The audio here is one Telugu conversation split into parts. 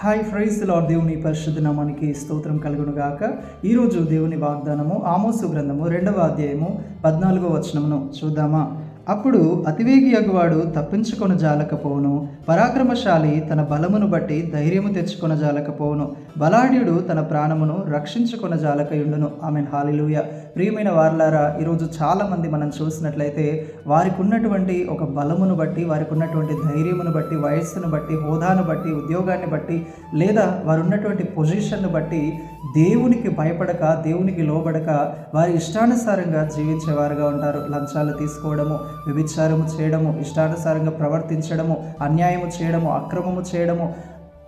Hi prize lord. దేవుని పరిశుద్ధ నామానికి స్తోత్రం కలుగును గాక. ఈరోజు దేవుని వాగ్దానము ఆమోసు గ్రంథము 2వ అధ్యాయము 14వ వచనమును చూద్దామా. అప్పుడు అతివేగి యగువాడు తప్పించుకొన జాలకపోవును, పరాక్రమశాలి తన బలమును బట్టి ధైర్యము తెచ్చుకొన జాలకపోవును, బలాఢ్యుడు తన ప్రాణమును రక్షించుకొన జాలకయుండును. ఆమెన్. హల్లెలూయా. ప్రియమైన వారలారా, ఈరోజు చాలామంది మనం చూసినట్లయితే వారికి ఉన్నటువంటి ఒక బలమును బట్టి, వారికి ఉన్నటువంటి ధైర్యమును బట్టి, వయస్సును బట్టి, హోదాను బట్టి, ఉద్యోగాన్ని బట్టి, లేదా వారు ఉన్నటువంటి పొజిషన్ను బట్టి దేవునికి భయపడక, దేవునికి లోబడక వారి ఇష్టానుసారంగా జీవించేవారుగా ఉంటారు. లంచాలు తీసుకోవడము, వ్యభిచారము చేయడము, ఇష్టానుసారంగా ప్రవర్తించడము, అన్యాయము చేయడము, అక్రమము చేయడము,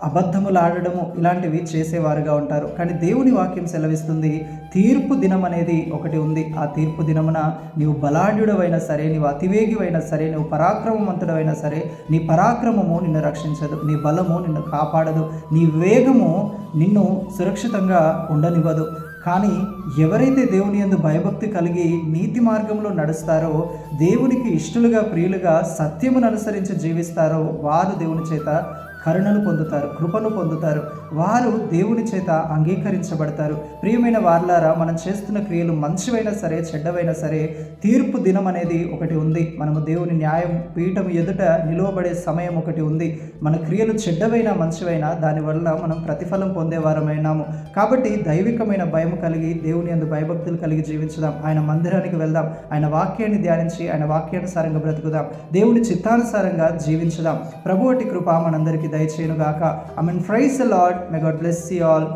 అబద్ధములు ఆడడము, ఇలాంటివి చేసేవారుగా ఉంటారు. కానీ దేవుని వాక్యం సెలవిస్తుంది, తీర్పు దినం అనేది ఒకటి ఉంది. ఆ తీర్పు దినమున నీవు బలాఢ్యుడవైనా సరే, నీవు అతివేగివైనా సరే, నువ్వు పరాక్రమవంతుడవైనా సరే, నీ పరాక్రమము నిన్ను రక్షించదు, నీ బలము నిన్ను కాపాడదు, నీ వేగము నిన్ను సురక్షితంగా ఉండనివ్వదు. కానీ ఎవరైతే దేవుని యందు భయభక్తి కలిగి నీతి మార్గంలో నడుస్తారో, దేవునికి ఇష్టలుగా ప్రియులుగా సత్యమును అనుసరించి జీవిస్తారో, వారు దేవుని చేత కరుణను పొందుతారు, కృపను పొందుతారు, వారు దేవుని చేత అంగీకరించబడతారు. ప్రియమైన వారలారా, మనం చేస్తున్న క్రియలు మంచివైనా సరే, చెడ్డవైనా సరే, తీర్పు దినం అనేది ఒకటి ఉంది. మనము దేవుని న్యాయం పీఠం ఎదుట నిలువబడే సమయం ఒకటి ఉంది. మన క్రియలు చెడ్డవైనా మంచివైనా దానివల్ల మనం ప్రతిఫలం పొందేవారమైనాము. కాబట్టి దైవికమైన భయం కలిగి, దేవుని యందు భయభక్తులు కలిగి జీవించుదాం. ఆయన మందిరానికి వెళ్దాం, ఆయన వాక్యాన్ని ధ్యానించి ఆయన వాక్యానుసారంగా బ్రతుకుదాం, దేవుని చిత్తానుసారంగా జీవించుదాం. ప్రభువటి కృప మనందరికీ దయచేయును గాక. Amen. Praise the lord. May God bless you all.